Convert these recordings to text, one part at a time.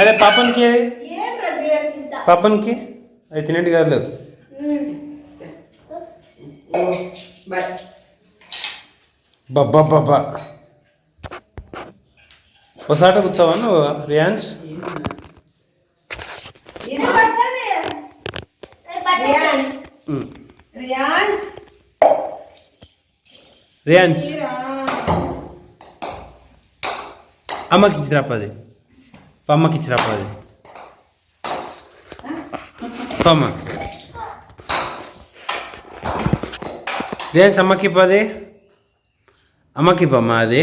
అరే పాపన్కి పాపన్కి అది తినేటి కాదు. బాబా బాబా ఒకసాట కూర్చోవా నువ్వు రియాన్స్? రియాన్స్ అమ్మకి ఇచ్చిరాపది, అమ్మకి ఇచ్చిరాపది అమ్మ. రియాన్స్ అమ్మకి పది, అమ్మకి పో అమ్మ. అది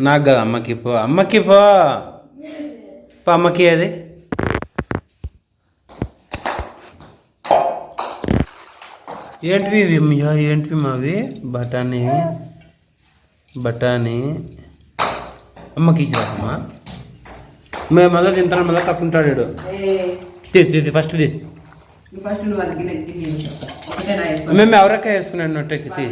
నాకు కదా, అమ్మకి పో, అమ్మకి పో అమ్మకి. అది ఏంటివి ఏంటివి మావి? బఠానీ బఠానీ అమ్మకి ఇచ్చిరామ్మా. మేము మళ్ళీ తింటాను, మళ్ళీ తప్పుంటాడు వీడు. ఫస్ట్ మేము ఎవరక్క వేసుకున్నాడు నొట్టెక్కి.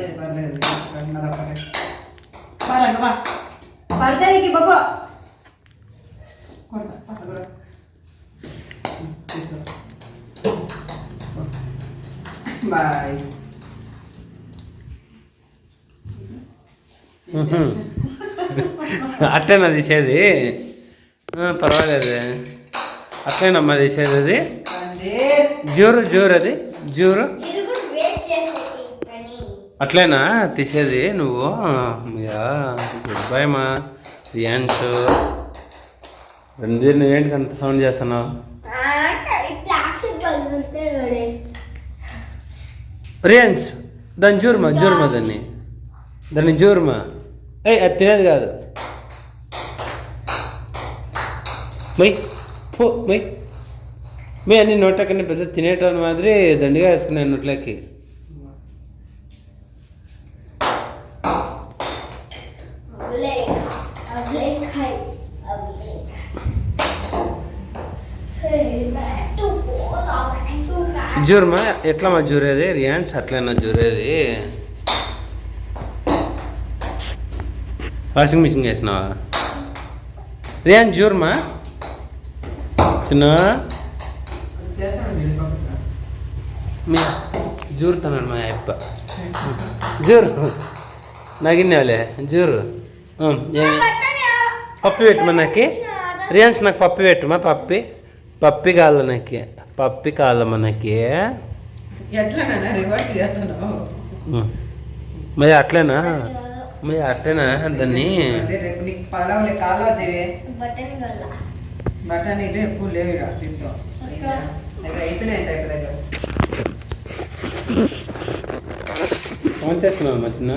అట్లేనా తీసేది? పర్వాలేదు, అట్లేనమ్మా తీసేది. అది జూరు జూరు, అది జూరు అట్లేనా తీసేది నువ్వు? గుడ్ బై మా రియాన్స్. ఏంటి అంత సౌండ్ చేస్తున్నావు? రియాన్స్ దాన్ని జూరుమా, జూరుమా దాన్ని జూరుమా. అది తినేది కాదు. మొయ్ పో మొయ్. మీ అన్ని నోట్లకన్నా పెద్ద తినేటోని మాదిరి దండిగా వేసుకున్నాను నోట్లకి. జూర్మా ఎట్లమ్మా జూరేది రియాన్స్? అట్లైనా జూరేది? Washing machine వేసినావా రియాన్స్? జూర్మా చిన్న జూరుతున్నాడు మా అప్ప. జూరు నగినావులే జూరు. పప్పి పెట్టుమా నాకు రియాన్స్, నాకు పప్పి పెట్టుమా. పప్పి కాళ్ళ నాకు, పప్పి కాళ్ళ మనకి. మరి అట్లేనా? మరి అట్లేనా దాన్ని? బఠానీలు ఎక్కువ లేవు దీంట్లో, అయిపోయినాయి. ఫోన్ చేస్తున్నావు మధ్యన?